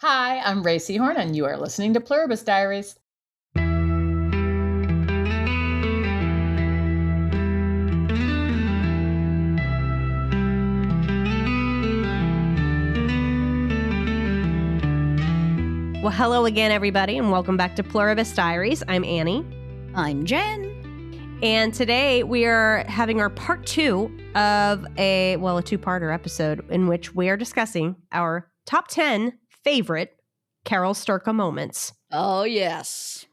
Hi, I'm Ray Seahorn, and you are listening to Pluribus Diaries. Well, hello again, everybody, and welcome back to Pluribus Diaries. I'm Annie. I'm Jen. And today we are having our part two of a two-parter episode in which we are discussing our top 10 favorite Carol Sturka moments. Oh, yes.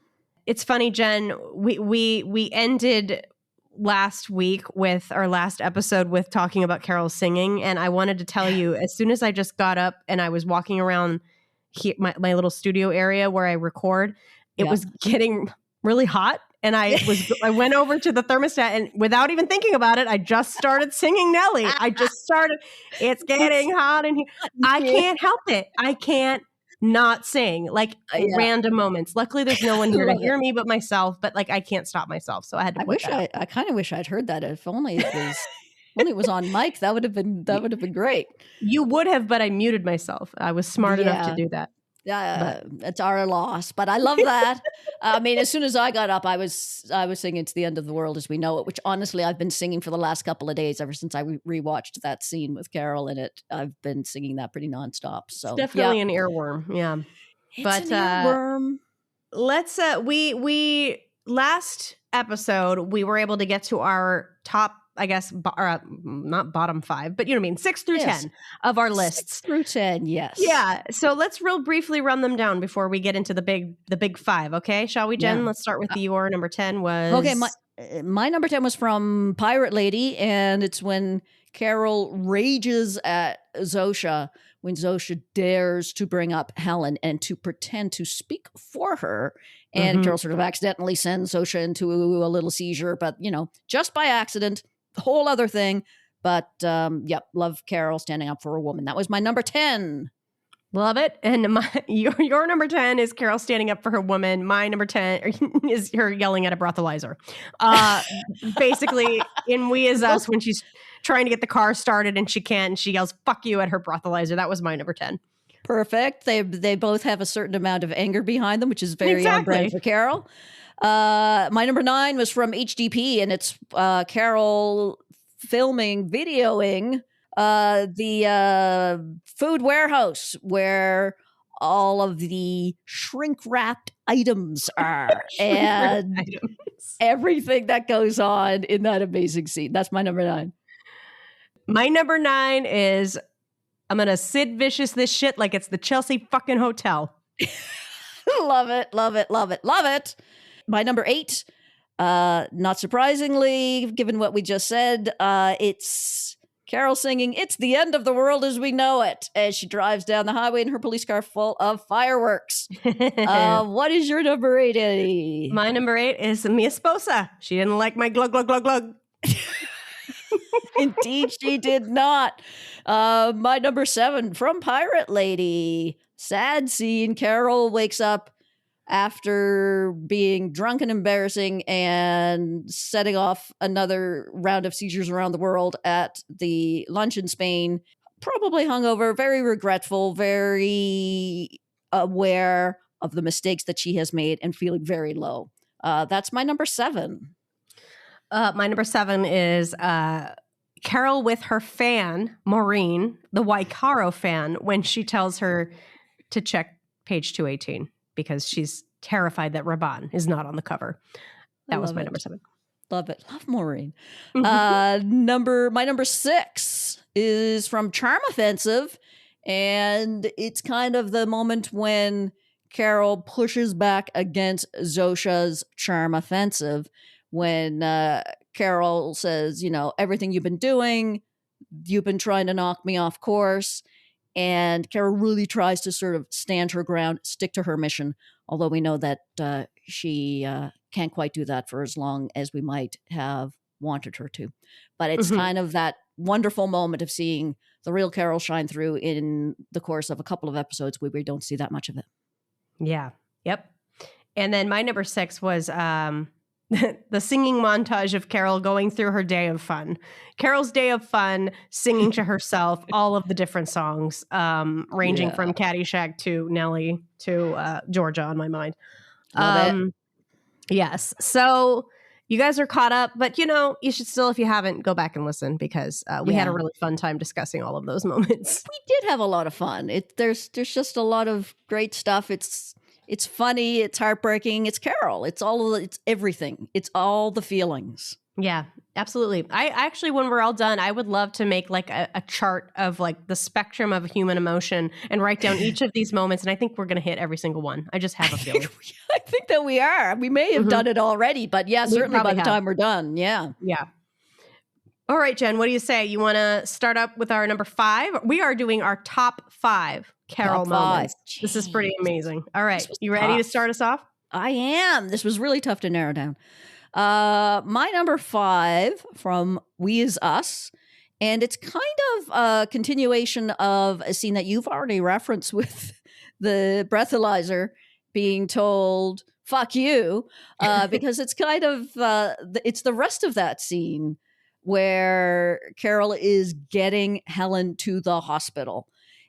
It's funny, Jen, we ended last week with our last episode with talking about Carol singing, and I wanted to tell you, as soon as I just got up and I was walking around here, my little studio area where I record, it was getting really hot. And I went over to the thermostat, and without even thinking about it, I just started singing Nelly. It's getting hot in here. I can't help it. I can't not sing, random moments. Luckily, there's no one here to hear me but myself, but I can't stop myself. So I had to I kind of wish I'd heard that. If only it was on mic, that would have been great. You would have, but I muted myself. I was smart enough to do that. It's our loss, but I love that. I mean, as soon as I got up, I was singing "It's the End of the World as We Know It," which honestly I've been singing for the last couple of days ever since I rewatched that scene with Carol in it. I've been singing that pretty nonstop. So it's definitely an earworm, yeah. It's an earworm. Let's we last episode we were able to get to our top, I guess, not bottom 5, but you know what I mean, 6 through 10 of our lists. 6 through 10, yes. Yeah. So let's real briefly run them down before we get into the big 5. Okay, shall we, Jen? Let's start with your number 10 was. Okay, my number 10 was from Pirate Lady, and it's when Carol rages at Zosha when Zosha dares to bring up Helen and to pretend to speak for her. And Carol sort of accidentally sends Zosha into a little seizure, but, just by accident. Whole other thing, but love Carol standing up for a woman. That was my number 10. Love it. And your number 10 is Carol standing up for her woman. My number 10 is her yelling at a breathalyzer. Basically, in We Is Us, when she's trying to get the car started and she can't, and she yells "fuck you" at her breathalyzer. That was my number 10. Perfect. They both have a certain amount of anger behind them, which is very on brand for Carol. My number 9 was from HDP, and it's Carol videoing the food warehouse where all of the shrink-wrapped items are and everything that goes on in that amazing scene. That's my number 9. My number 9 is I'm going to Sid Vicious this shit like it's the Chelsea fucking hotel. Love it, love it, love it, love it. My number 8, not surprisingly, given what we just said, it's Carol singing "It's the End of the World as We Know It" as she drives down the highway in her police car full of fireworks. What is your number 8, Eddie? My number 8 is Mi Esposa. She didn't like my glug, glug, glug, glug. Indeed, she did not. My number 7 from Pirate Lady. Sad scene. Carol wakes up after being drunk and embarrassing and setting off another round of seizures around the world at the lunch in Spain. Probably hungover, very regretful, very aware of the mistakes that she has made and feeling very low. That's my number 7. My number 7 is Carol with her fan, Maureen, the Waikaro fan, when she tells her to check page 218 because she's terrified that Raban is not on the cover. That was my number 7. Love it. Love Maureen. My number 6 is from Charm Offensive, and it's kind of the moment when Carol pushes back against Zosha's Charm Offensive when Carol says, everything you've been doing, you've been trying to knock me off course. And Carol really tries to sort of stand her ground, stick to her mission, although we know that she can't quite do that for as long as we might have wanted her to. But it's kind of that wonderful moment of seeing the real Carol shine through in the course of a couple of episodes where we don't see that much of it. Yeah. Yep. And then my number 6 was the singing montage of Carol going through her day of fun. Carol's day of fun, singing to herself all of the different songs, ranging from Caddyshack to Nelly to Georgia on My Mind. Love it. Yes. So you guys are caught up, but you should still, if you haven't, go back and listen because we had a really fun time discussing all of those moments. We did have a lot of fun. There's just a lot of great stuff. It's funny, it's heartbreaking, it's Carol. It's everything. It's all the feelings. Yeah, absolutely. I actually, when we're all done, I would love to make like a chart of like the spectrum of human emotion and write down each of these moments. And I think we're going to hit every single one. I just have a feeling. I think that we are. We may have done it already, but yeah, certainly by the time we're done. Yeah. Yeah. All right, Jen, what do you say? You want to start up with our number 5? We are doing our top 5 Carol moments. This is pretty amazing. All right. You ready to start us off? I am. This was really tough to narrow down. My number 5 from We Is Us, and it's kind of a continuation of a scene that you've already referenced with the breathalyzer being told, fuck you, because it's kind of, it's the rest of that scene where Carol is getting Helen to the hospital.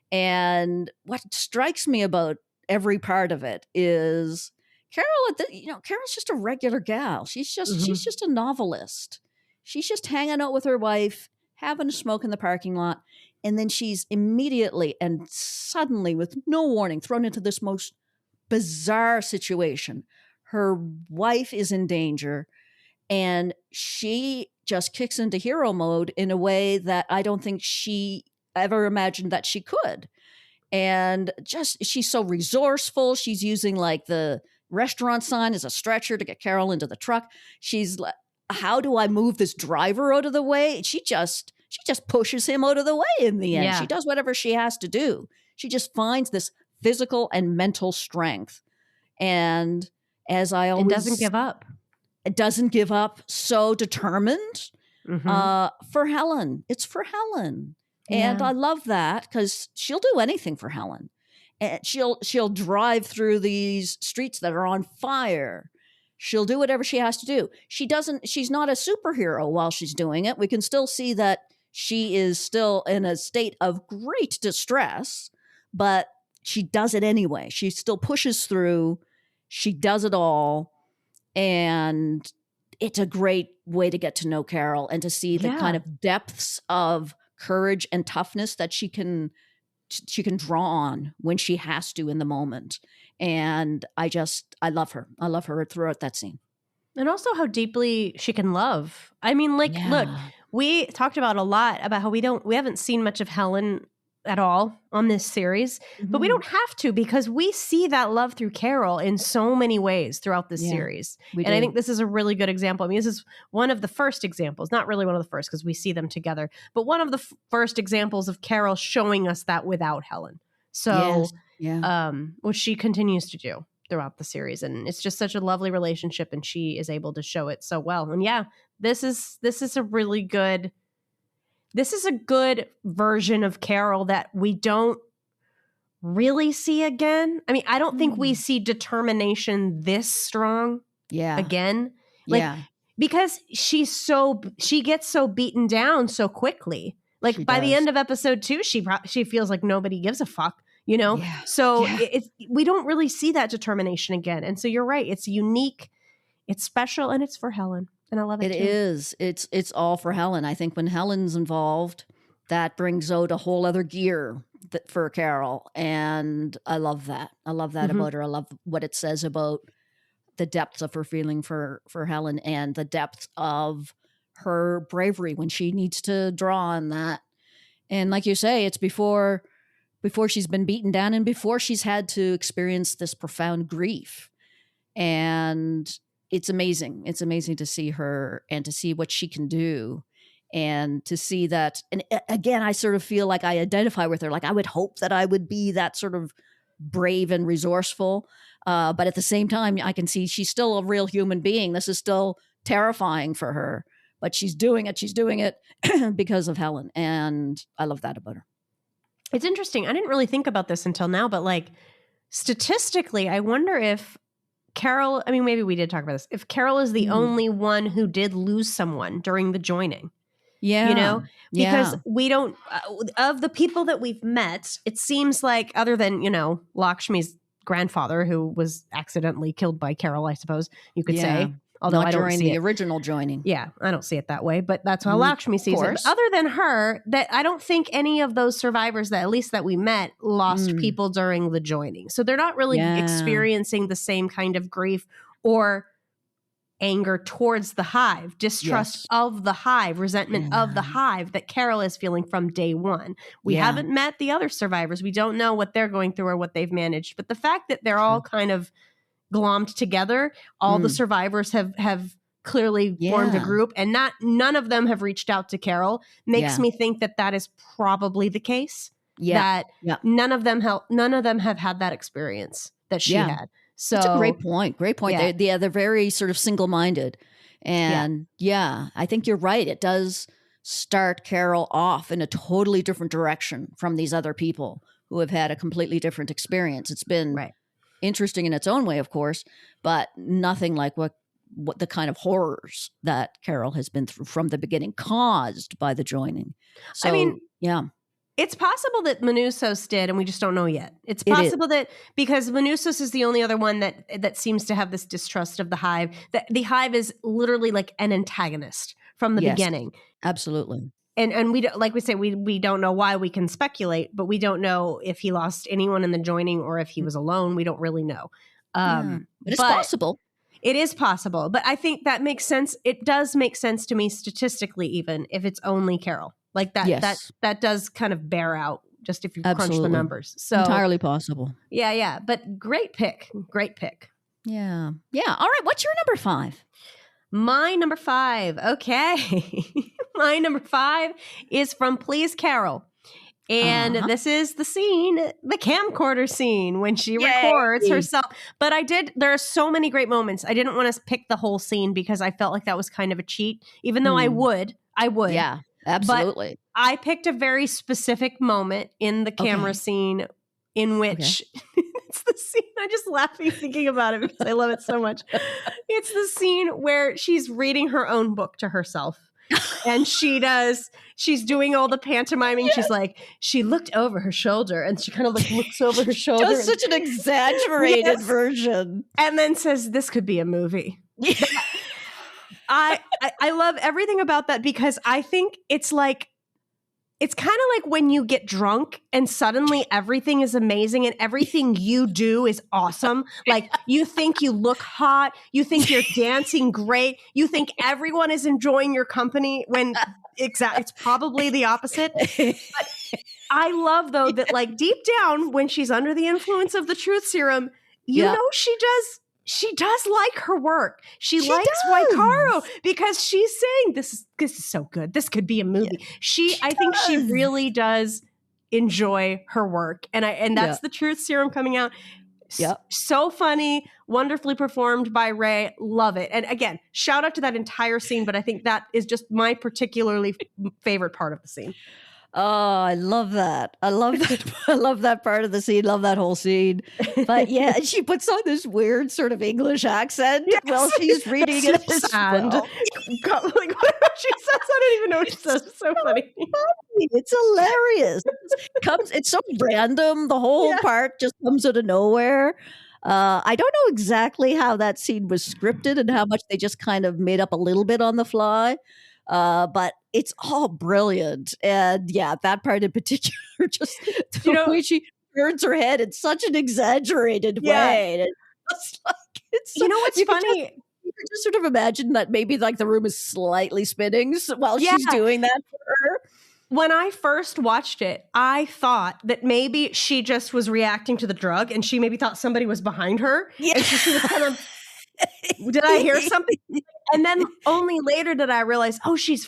And what strikes me about every part of it is Carol's just a regular gal. She's just a novelist. She's just hanging out with her wife, having a smoke in the parking lot, and then she's immediately and suddenly, with no warning, thrown into this most bizarre situation. Her wife is in danger, and she just kicks into hero mode in a way that I don't think she ever imagined that she could. And just, she's so resourceful. She's using like the restaurant sign as a stretcher to get Carol into the truck. She's like, how do I move this driver out of the way? She just pushes him out of the way in the end. Yeah. She does whatever she has to do. She just finds this physical and mental strength. And as I always... It doesn't give up. It doesn't give up. So determined for Helen. It's for Helen. Yeah. And I love that because she'll do anything for Helen. And she'll drive through these streets that are on fire. She'll do whatever she has to do. She's not a superhero while she's doing it. We can still see that she is still in a state of great distress, but she does it anyway. She still pushes through. She does it all. And it's a great way to get to know Carol and to see the kind of depths of courage and toughness that she can draw on when she has to in the moment. And I love her. I love her throughout that scene. And also how deeply she can love. I mean, like, look, we talked about a lot about how we haven't seen much of Helen at all on this series, but we don't have to because we see that love through Carol in so many ways throughout this series. And I think this is a really good example. I mean, this is one of the first examples, not really one of the first because we see them together, but one of the first examples of Carol showing us that without Helen. So, which she continues to do throughout the series. And it's just such a lovely relationship and she is able to show it so well. And this is a really good... This is a good version of Carol that we don't really see again. I mean, I don't think we see determination this strong again. Because she gets so beaten down so quickly. Like by the end of episode 2, she feels like nobody gives a fuck, you know? Yeah. So we don't really see that determination again. And so you're right. It's unique, it's special, and it's for Helen. And I love it too. It is. It's all for Helen. I think when Helen's involved, that brings out a whole other gear for Carol. And I love that. I love that about her. I love what it says about the depths of her feeling for Helen and the depth of her bravery when she needs to draw on that. And like you say, it's before she's been beaten down and before she's had to experience this profound grief. And it's amazing. It's amazing to see her and to see what she can do and to see that. And again, I sort of feel like I identify with her. Like I would hope that I would be that sort of brave and resourceful. But at the same time, I can see she's still a real human being. This is still terrifying for her, but she's doing it. She's doing it because of Helen. And I love that about her. It's interesting. I didn't really think about this until now, but like statistically, I wonder if Carol, I mean, maybe we did talk about this. If Carol is the only one who did lose someone during the joining, Yeah. you know, because Yeah. we don't, of the people that we've met, it seems like other than, you know, Lakshmi's grandfather, who was accidentally killed by Carol, I suppose you could say. Although Not I don't during see the it. original joining. Yeah, I don't see it that way, but that's how Lakshmi sees it. course. But other than her, that I don't think any of those survivors that at least that we met lost people during the joining. So they're not really experiencing the same kind of grief or anger towards the hive, distrust of the hive, resentment of the hive that Carol is feeling from day one. We haven't met the other survivors. We don't know what they're going through or what they've managed. But the fact that they're all kind of glommed together, all the survivors have clearly formed a group, and none of them have reached out to Carol, makes me think that that is probably the case. That none of them have had that experience that she had. So it's a great point. Great point. Yeah. They're very sort of single-minded. And I think you're right. It does start Carol off in a totally different direction from these other people who have had a completely different experience. It's been interesting in its own way, of course, but nothing like what the kind of horrors that Carol has been through from the beginning caused by the joining. So, I mean, it's possible that Manusos did, and we just don't know yet. It's possible that because Manusos is the only other one that seems to have this distrust of the hive, that the hive is literally like an antagonist from the beginning. Absolutely. And we don't, like we say, we don't know why. We can speculate, but we don't know if he lost anyone in the joining or if he was alone. We don't really know. But it's possible. It is possible. But I think that makes sense. It does make sense to me statistically, even if it's only Carol. Like that, that does kind of bear out just if you crunch the numbers. So entirely possible. Yeah. But great pick. Yeah. All right. What's your number 5? My number 5. Okay. My number 5 is from Please Carol. And this is the scene, the camcorder scene when she records herself. But there are so many great moments. I didn't want to pick the whole scene because I felt like that was kind of a cheat, even though I would. Yeah, absolutely. But I picked a very specific moment in the camera scene in which it's the scene. I'm just laughing thinking about it because I love it so much. It's the scene where she's reading her own book to herself. And she's doing all the pantomiming. She's like, she looked over her shoulder and she kind of like looks over her shoulder. Does such an exaggerated version. And then says, this could be a movie. I love everything about that because I think it's like, it's kind of like when you get drunk and suddenly everything is amazing and everything you do is awesome. Like you think you look hot. You think you're dancing great. You think everyone is enjoying your company when it's probably the opposite. But I love though that like deep down when she's under the influence of the truth serum, you know, she does like her work. She likes Waikaro because she's saying this is so good. This could be a movie. I think she really does enjoy her work. And that's the truth serum coming out. So funny, wonderfully performed by Ray. Love it. And again, shout out to that entire scene, but I think that is just my particularly favorite part of the scene. Oh, I love that. I love that. I love that part of the scene. Love that whole scene. But yeah, she puts on this weird sort of English accent while she's reading it. Like whatever she says, I don't even know what she says. It's so funny. It's hilarious. It's so random. The whole part just comes out of nowhere. I don't know exactly how that scene was scripted and how much they just kind of made up a little bit on the fly. But it's all brilliant. And that part in particular, just the way she turns her head in such an exaggerated way. It's you know what's funny? You can just sort of imagine that maybe like the room is slightly spinning while she's doing that for her. When I first watched it, I thought that maybe she just was reacting to the drug and she maybe thought somebody was behind her. Yeah. And she was kind of, did I hear something? And then only later did I realize, oh, she's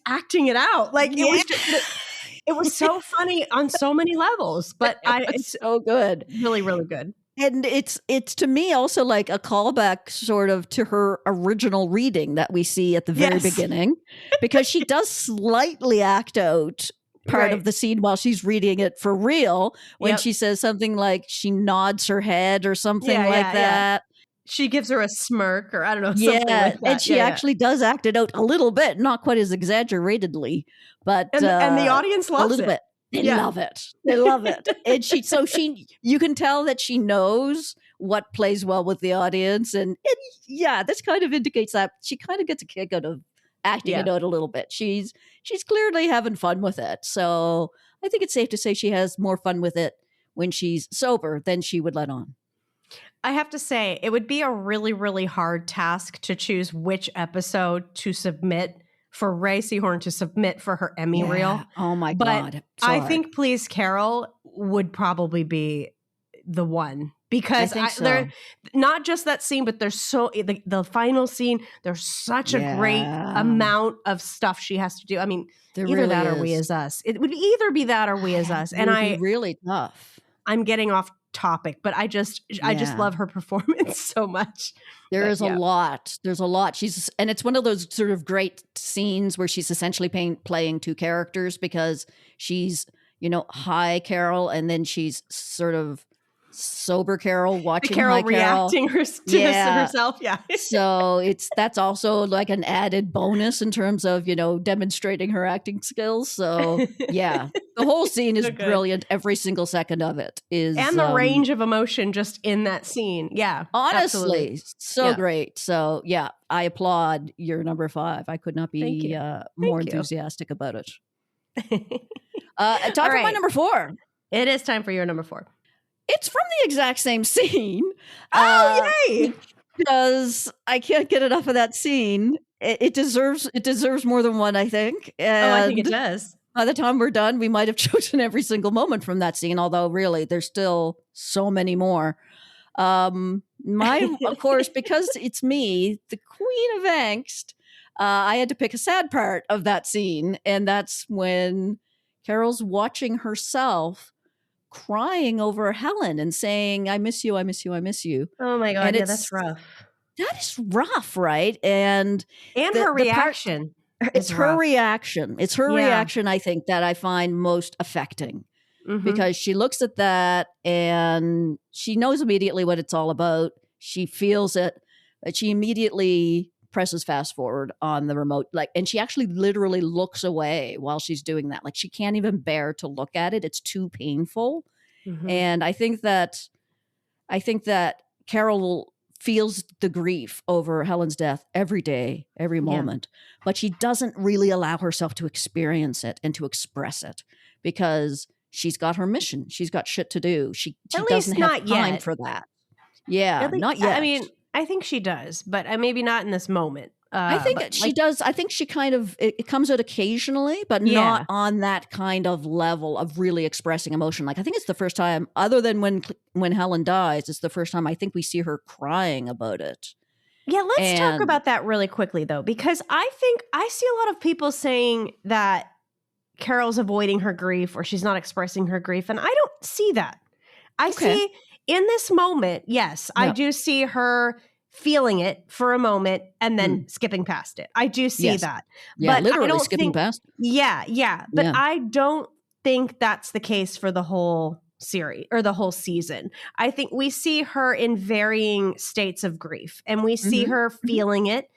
acting it out. Like it was so funny on so many levels, but it's so good. Really, really good. And it's to me also like a callback sort of to her original reading that we see at the very beginning, because she does slightly act out part of the scene while she's reading it for real when she says something like she nods her head or something like that. She gives her a smirk, or I don't know, something Yeah, like that. and she Yeah, actually does act it out a little bit, not quite as exaggeratedly, but and the audience a loves little it. bit. They Yeah. love it. They love it. And you can tell that she knows what plays well with the audience, and yeah, this kind of indicates that she kind of gets a kick out of acting it out a little bit. She's clearly having fun with it. So I think it's safe to say she has more fun with it when she's sober than she would let on. I have to say, it would be a really, really hard task to choose which episode to submit for Ray Seahorn to submit for her Emmy reel. Oh my But God. It's I hard. think Please Carol would probably be the one, because I think so. they're not just that scene, but there's the final scene. There's such a great amount of stuff she has to do. I mean, There either really that or is. We As Us. It would either be that or We As Us. It And would be really tough. I'm getting off topic, but I just love her performance so much. There's a lot. There's a lot. And it's one of those sort of great scenes where she's essentially playing two characters, because she's, high Carol, and then she's sort of sober Carol watching Carol high reacting to herself. Yeah. So that's also like an added bonus in terms of, demonstrating her acting skills. So yeah, the whole scene is brilliant. Every single second of it is. And the range of emotion just in that scene. Yeah. Honestly, absolutely. so great. So yeah, I applaud your number 5. I could not be more enthusiastic about it. Time for my number 4. It is time for your number 4. It's from the exact same scene. Oh, yay! Because I can't get enough of that scene. It deserves more than one, I think. And I think it does. By the time we're done, we might have chosen every single moment from that scene, although really there's still so many more. Of course, because it's me, the queen of angst, I had to pick a sad part of that scene, and that's when Carol's watching herself crying over Helen and saying, I miss you, I miss you, I miss you. Oh my God, yeah, that's rough. That is rough, right? And her reaction. It's her reaction. It's her reaction, I think, that I find most affecting. Because she looks at that and she knows immediately what it's all about. She feels it. She immediately presses fast forward on the remote, and she actually literally looks away while she's doing that. Like, she can't even bear to look at it. It's too painful. And I think that Carol feels the grief over Helen's death every day, every moment, but she doesn't really allow herself to experience it and to express it, because she's got her mission. She's got shit to do. She doesn't have time for that. Yeah, not yet. I mean, I think she does, but maybe not in this moment. I think she does. I think she kind of, it comes out occasionally, but not on that kind of level of really expressing emotion. Like, I think it's the first time, other than when Helen dies, it's the first time I think we see her crying about it. Yeah, let's talk about that really quickly, though, because I think I see a lot of people saying that Carol's avoiding her grief or she's not expressing her grief, and I don't see that. I see in this moment, yes, I do see her feeling it for a moment and then skipping past it. I do see that. Yeah, but literally I don't skipping past. Yeah. But I don't think that's the case for the whole series or the whole season. I think we see her in varying states of grief, and we see her feeling it.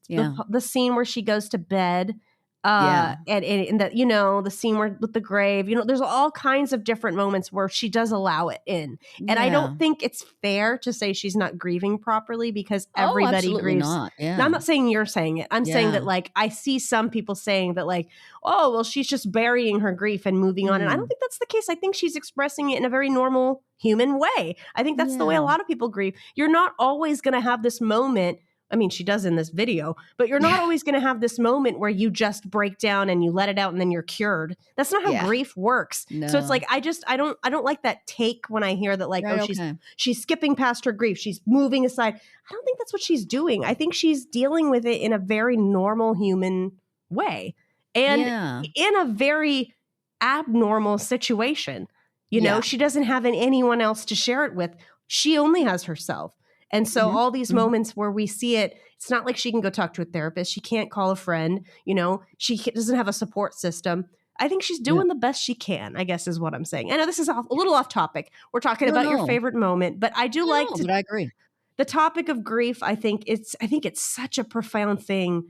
The scene where she goes to bed, and that, the scene with the grave, there's all kinds of different moments where she does allow it in. And I don't think it's fair to say she's not grieving properly, because everybody grieves. Not. Yeah. Now, I'm not saying you're saying it. I'm saying that, I see some people saying that, oh, well, she's just burying her grief and moving on. And I don't think that's the case. I think she's expressing it in a very normal human way. I think that's the way a lot of people grieve. You're not always going to have this moment. I mean, she does in this video, but you're not always going to have this moment where you just break down and you let it out and then you're cured. That's not how grief works. No. So it's I don't like that take when I hear that, she's skipping past her grief. She's moving aside. I don't think that's what she's doing. I think she's dealing with it in a very normal human way, and in a very abnormal situation. She doesn't have anyone else to share it with. She only has herself. And so all these moments where we see it, it's not like she can go talk to a therapist. She can't call a friend. She doesn't have a support system. I think she's doing the best she can, I guess is what I'm saying. I know this is a little off topic. We're talking about your favorite moment, but I do like to. But I agree. the topic of grief, I think it's such a profound thing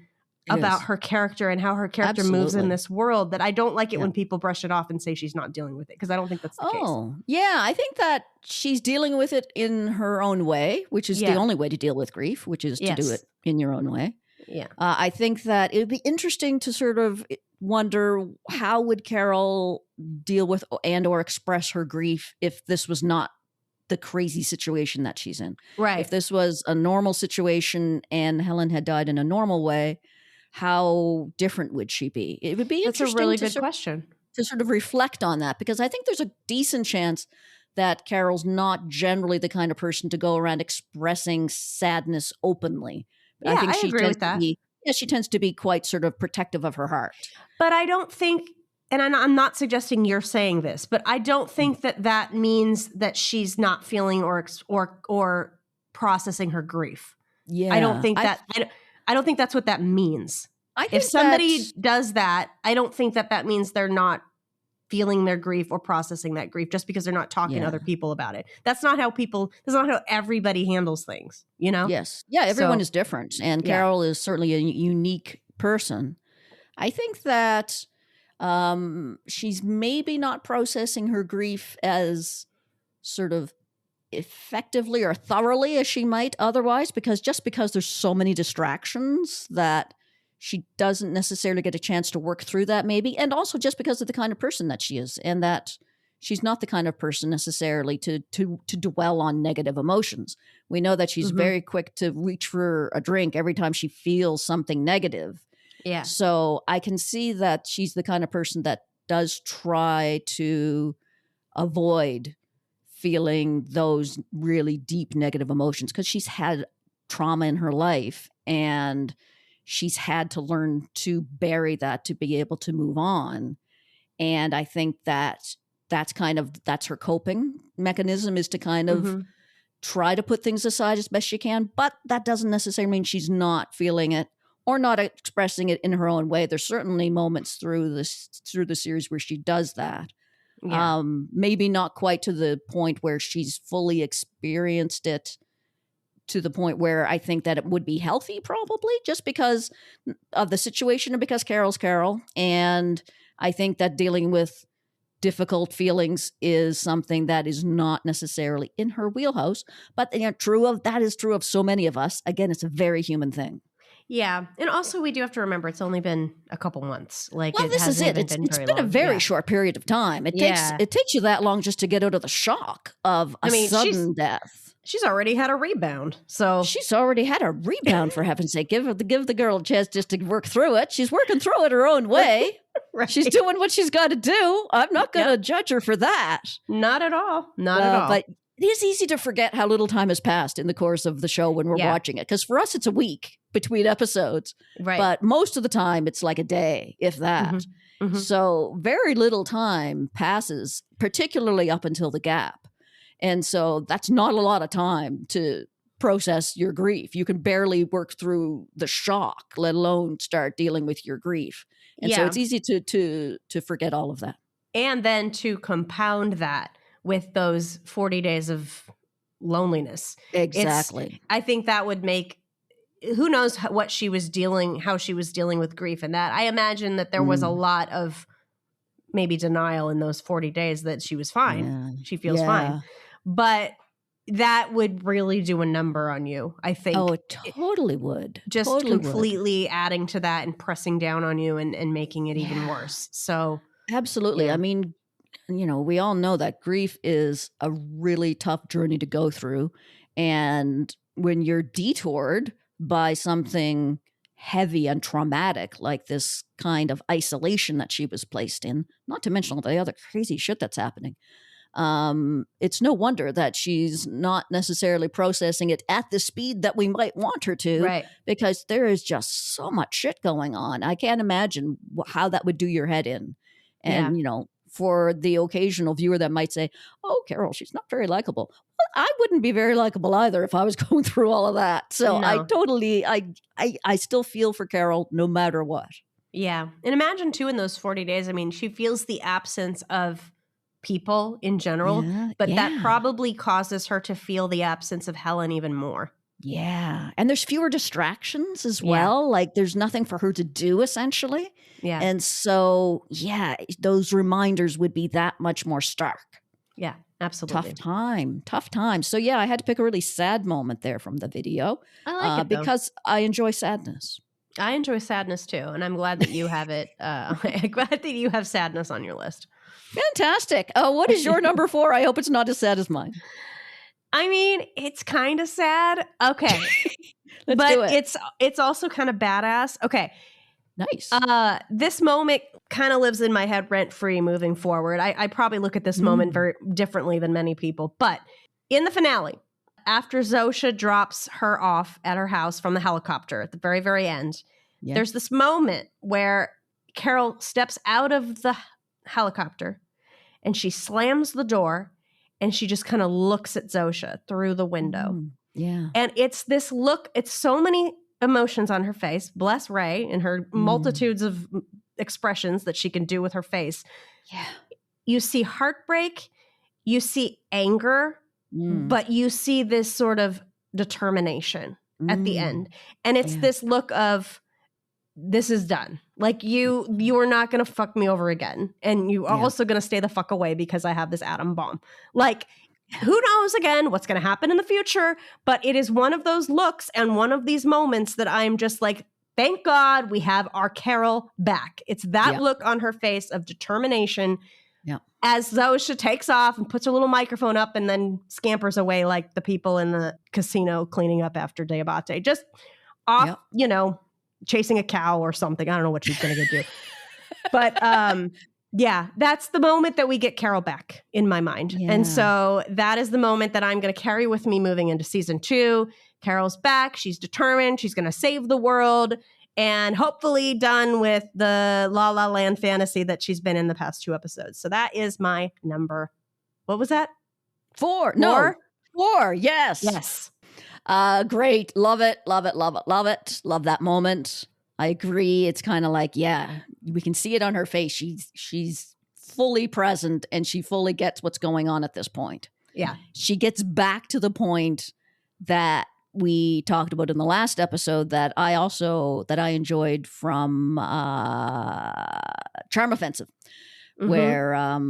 about her character and how her character moves in this world that I don't like it when people brush it off and say she's not dealing with it, because I don't think that's the case. Oh, yeah. I think that she's dealing with it in her own way, which is the only way to deal with grief, which is to do it in your own way. Yeah. I think that it would be interesting to sort of wonder how would Carol deal with and or express her grief if this was not the crazy situation that she's in. Right. If this was a normal situation and Helen had died in a normal way, how different would she be? It would be interesting. That's a really good question. To sort of reflect on that, because I think there's a decent chance that Carol's not generally the kind of person to go around expressing sadness openly. Yeah, I agree with that. She tends to be quite sort of protective of her heart. But I don't think, and I'm not suggesting you're saying this, but I don't think that means that she's not feeling or processing her grief. Yeah, I don't think that. I don't think that's what that means. If somebody does that, I don't think that means they're not feeling their grief or processing that grief just because they're not talking to other people about it. That's not how everybody handles things, you know? Yes. Yeah, everyone is different. And Carol is certainly a unique person. I think that she's maybe not processing her grief as sort of effectively or thoroughly as she might otherwise, because there's so many distractions that she doesn't necessarily get a chance to work through that maybe, and also just because of the kind of person that she is, and that she's not the kind of person necessarily to dwell on negative emotions. We know that she's very quick to reach for a drink every time she feels something negative. Yeah. So I can see that she's the kind of person that does try to avoid feeling those really deep negative emotions, because she's had trauma in her life and she's had to learn to bury that to be able to move on. And I think that that's her coping mechanism, is to kind of try to put things aside as best she can. But that doesn't necessarily mean she's not feeling it or not expressing it in her own way. There's certainly moments through the series where she does that. Yeah. Maybe not quite to the point where she's fully experienced it to the point where I think that it would be healthy, probably, just because of the situation and because Carol's Carol. And I think that dealing with difficult feelings is something that is not necessarily in her wheelhouse, but that is true of so many of us. Again, it's a very human thing. Yeah. And also we do have to remember it's only been a couple months. This is it. It's been a very short period of time. It takes you that long just to get out of the shock of a sudden death. She's already had a rebound. So she's already had a rebound, for heaven's sake. Give the girl a chance just to work through it. She's working through it her own way. Right. She's doing what she's got to do. I'm not going to judge her for that. Not at all. Not at all. But it is easy to forget how little time has passed in the course of the show when we're watching it. Because for us, it's a week between episodes. Right. But most of the time, it's like a day, if that. So very little time passes, particularly up until the gap. And so that's not a lot of time to process your grief. You can barely work through the shock, let alone start dealing with your grief. And so it's easy to forget all of that. And then to compound that with those 40 days of loneliness. Exactly. I think that would make, who knows how she was dealing with grief and that. I imagine that there was a lot of maybe denial in those 40 days that she was fine. Yeah. She feels fine. But that would really do a number on you, I think. Oh, it totally would. Just completely adding to that and pressing down on you and making it even worse. So absolutely. Yeah. I mean, we all know that grief is a really tough journey to go through. And when you're detoured by something heavy and traumatic, like this kind of isolation that she was placed in, not to mention all the other crazy shit that's happening, it's no wonder that she's not necessarily processing it at the speed that we might want her to, right? Because there is just so much shit going on. I can't imagine how that would do your head in. And, for the occasional viewer that might say, oh, Carol, she's not very likable. Well, I wouldn't be very likable either if I was going through all of that. So I still feel for Carol no matter what. Yeah. And imagine too, in those 40 days, I mean, she feels the absence of people in general, but that probably causes her to feel the absence of Helen even more. Yeah. And there's fewer distractions as Yeah. well. Like there's nothing for her to do essentially. Yeah. And so, yeah, those reminders would be that much more stark. Yeah, absolutely. Tough time. So yeah, I had to pick a really sad moment there from the video I like it though. because I enjoy sadness. I enjoy sadness too, and I'm glad that you have it. I'm glad that you have sadness on your list. Fantastic. What is your number 4? I hope it's not as sad as mine. I mean, it's kind of sad. Okay. Let's do it. It's also kind of badass. Okay. Nice. This moment kind of lives in my head rent free moving forward. I probably look at this moment very differently than many people. But in the finale, after Zosha drops her off at her house from the helicopter at the very, very end, there's this moment where Carol steps out of the helicopter and she slams the door and she just kind of looks at Zosha through the window. Yeah. And it's this look, it's so many emotions on her face. Bless Ray and her multitudes of expressions that she can do with her face. Yeah. You see heartbreak, you see anger, but you see this sort of determination at the end. And it's this look of, this is done. Like you are not going to fuck me over again. And you are also going to stay the fuck away because I have this atom bomb. Like, who knows again what's going to happen in the future, but it is one of those looks and one of these moments that I'm just like, thank God we have our Carol back. It's that look on her face of determination as Zosha takes off and puts her little microphone up and then scampers away like the people in the casino cleaning up after Deabate. Just off, you know, chasing a cow or something. I don't know what she's going to go do. But yeah, that's the moment that we get Carol back in my mind. Yeah. And so that is the moment that I'm going to carry with me moving into season 2. Carol's back. She's determined. She's going to save the world and hopefully done with the La La Land fantasy that she's been in the past 2 episodes. So that is my number. What was that? 4. No, 4. Yes. Yes. Great. Love it. Love it. Love it. Love it. Love that moment. I agree. It's kind of like, yeah, we can see it on her face. She's fully present and she fully gets what's going on at this point. Yeah. She gets back to the point that we talked about in the last episode that I enjoyed from Charm Offensive, where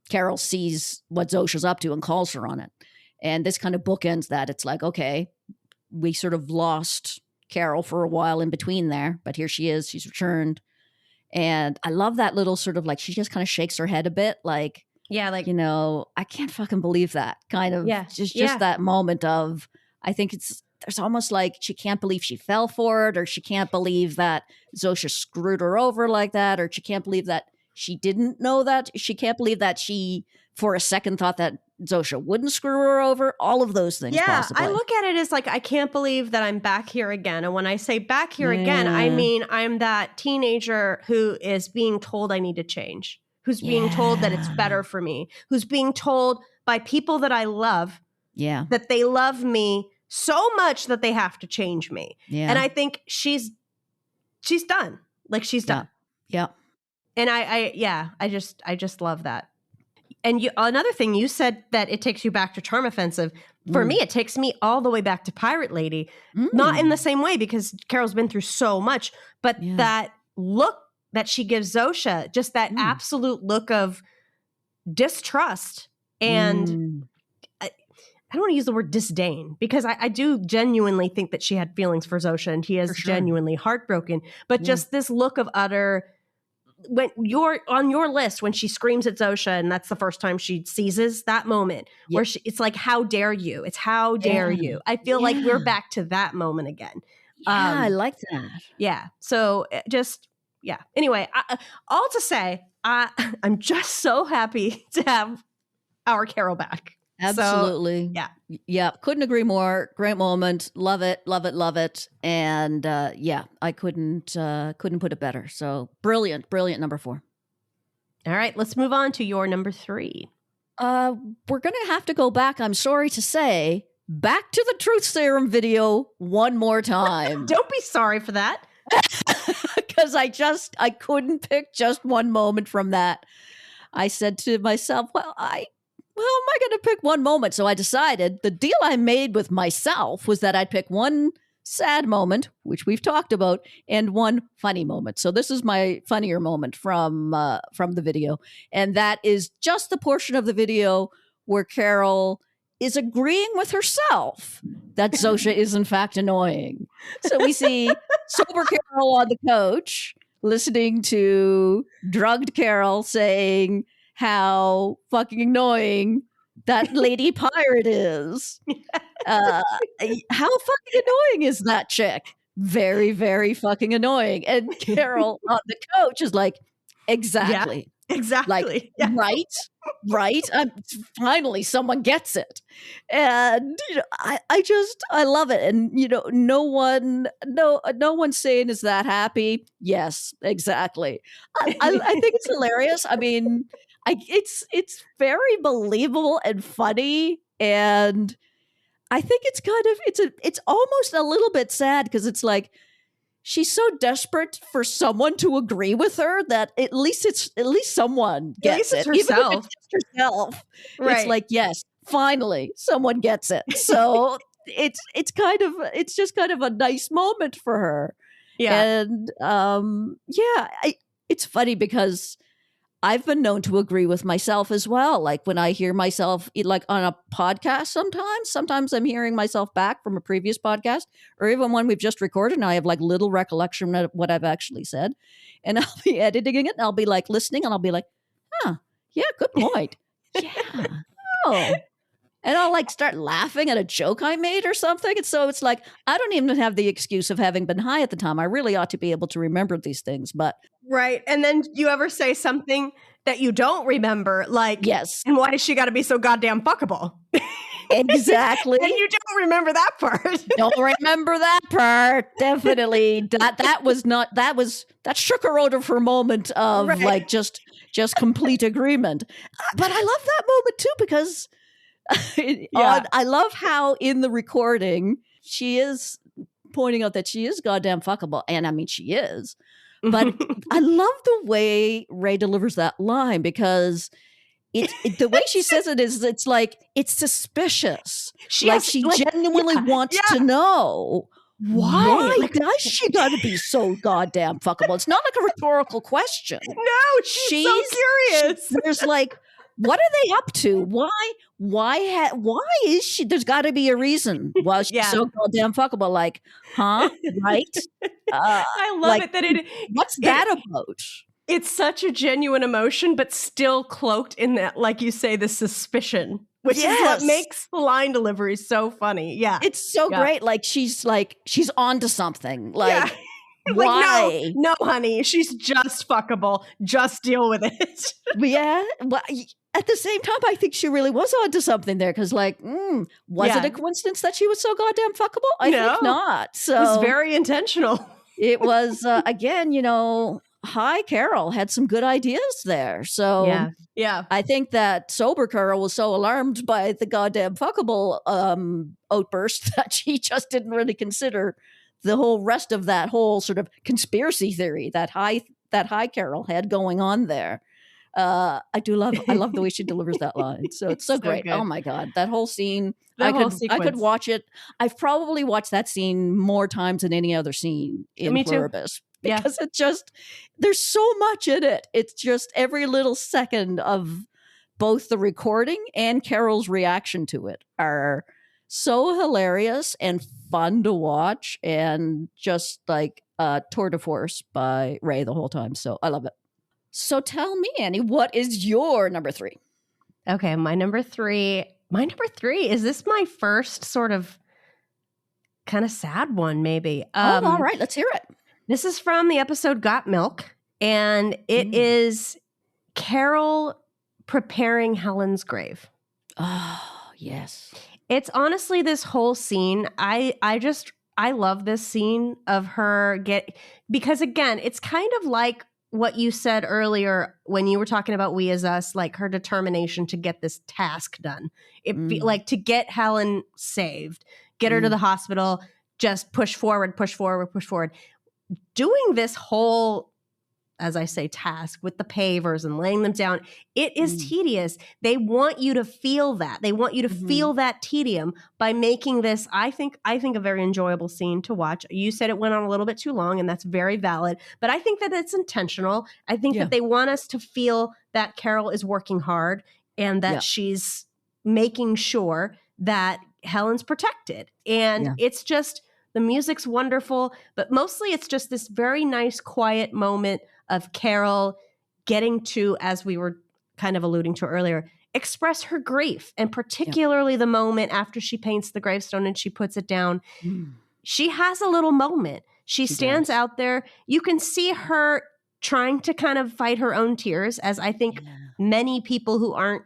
Carol sees what Zosha's up to and calls her on it. And this kind of bookends that. It's like, okay, we sort of lost Carol for a while in between there, but here she is. She's returned. And I love that little sort of like, she just kind of shakes her head a bit like, yeah, like, you know, I can't fucking believe that kind of, just that moment of, I think there's almost like she can't believe she fell for it, or she can't believe that Zosha screwed her over like that, or she can't believe that she didn't know that. She can't believe that she, for a second, thought that Zosha wouldn't screw her over. All of those things. Yeah, possibly. I look at it as like, I can't believe that I'm back here again. And when I say back here again, I mean I'm that teenager who is being told I need to change, who's being told that it's better for me, who's being told by people that I love that they love me so much that they have to change me. Yeah. And I think she's done. Like she's done. Yeah. And I just love that. And another thing, you said that it takes you back to Charm Offensive. For me, it takes me all the way back to Pirate Lady. Not in the same way because Carol's been through so much, but that look that she gives Zosha, just that absolute look of distrust and I don't want to use the word disdain because I do genuinely think that she had feelings for Zosha and he is genuinely heartbroken. But just this look of utter, when you're on your list, when she screams at Zosha and that's the first time she seizes that moment where it's like, how dare you? It's how dare you? I feel like we're back to that moment again. Yeah, I like that. Yeah. So Anyway, all to say, I'm just so happy to have our Carol back. Absolutely. So, yeah. Couldn't agree more. Great moment. Love it. Love it. Love it. And I couldn't put it better. So brilliant number 4. All right, let's move on to your number 3. We're gonna have to go back, I'm sorry to say, back to the Truth Serum video one more time. Don't be sorry for that. Because I couldn't pick just one moment from that. I said to myself, well, well, am I going to pick one moment? So I decided the deal I made with myself was that I'd pick one sad moment, which we've talked about, and one funny moment. So this is my funnier moment from the video, and that is just the portion of the video where Carol is agreeing with herself that Zosha is in fact annoying. So we see sober Carol on the couch listening to drugged Carol saying how fucking annoying that lady pirate is. How fucking annoying is that chick? Very, very fucking annoying. And Carol on the couch is like, exactly. Yeah, exactly. Like, right. Finally, someone gets it. And, I love it. And, no one's saying, is that happy? Yes, exactly. I think it's hilarious. I mean, it's very believable and funny, and I think it's kind of it's almost a little bit sad because it's like she's so desperate for someone to agree with her that at least someone gets it. Herself. Even if it's just herself. Right. It's like, yes, finally someone gets it. So it's just kind of a nice moment for her. Yeah. And it's funny because I've been known to agree with myself as well. Like when I hear myself like on a podcast sometimes I'm hearing myself back from a previous podcast, or even one we've just recorded and I have like little recollection of what I've actually said. And I'll be editing it and I'll be like listening and I'll be like, yeah, good point. Yeah. Oh. And I'll like start laughing at a joke I made or something. And so it's like, I don't even have the excuse of having been high at the time. I really ought to be able to remember these things, but. Right. And then you ever say something that you don't remember, like, yes. And why does she got to be so goddamn fuckable? Exactly. And you don't remember that part. Don't remember that part. Definitely. That shook her out of her moment of like just complete agreement. But I love that moment too, because I love how in the recording she is pointing out that she is goddamn fuckable. And I mean, she is. But I love the way Ray delivers that line because the way she says it is, it's like, it's suspicious. She genuinely wants to know why does she got to be so goddamn fuckable? It's not like a rhetorical question. No, she's so curious. There's like, what are they up to? Why is she? There's got to be a reason why she's so goddamn fuckable. Like, huh? Right? I love it that what's that about? It's such a genuine emotion, but still cloaked in that, like you say, the suspicion, which is what makes the line delivery so funny. Yeah, it's so great. Like she's on to something. Like. Why? Like, no, honey, she's just fuckable. Just deal with it. Yeah. Well, at the same time, I think she really was onto something there because, like, was it a coincidence that she was so goddamn fuckable? I think not. So it was very intentional. It was, again, hi, Carol had some good ideas there. So yeah, I think that sober Carol was so alarmed by the goddamn fuckable outburst that she just didn't really consider the whole rest of that whole sort of conspiracy theory that high Carol had going on there. I love the way she delivers that line. So it's so great. Good. Oh my God. That whole scene, I could watch it. I've probably watched that scene more times than any other scene in Pluribus. Because it just, there's so much in it. It's just every little second of both the recording and Carol's reaction to it are so hilarious and fun to watch, and just like tour de force by Ray the whole time. So I love it. So tell me, Annie, what is your number 3? Okay, my number three is this my first sort of kind of sad one, maybe. All right, let's hear it. This is from the episode Got Milk, and it is Carol preparing Helen's grave. Oh, yes. It's honestly this whole scene. I love this scene of her because again, it's kind of like what you said earlier when you were talking about We As Us, like her determination to get this task done. Like to get Helen saved, get her to the hospital, just push forward. Doing this whole as I say, task with the pavers and laying them down. It is tedious. They want you to feel that. They want you to feel that tedium by making this, I think a very enjoyable scene to watch. You said it went on a little bit too long, and that's very valid, but I think that it's intentional. I think that they want us to feel that Carol is working hard and that she's making sure that Helen's protected. And it's just, the music's wonderful, but mostly it's just this very nice, quiet moment of Carol getting to, as we were kind of alluding to earlier, express her grief. And particularly the moment after she paints the gravestone and she puts it down, she has a little moment. She stands out there. You can see her trying to kind of fight her own tears, as I think many people who aren't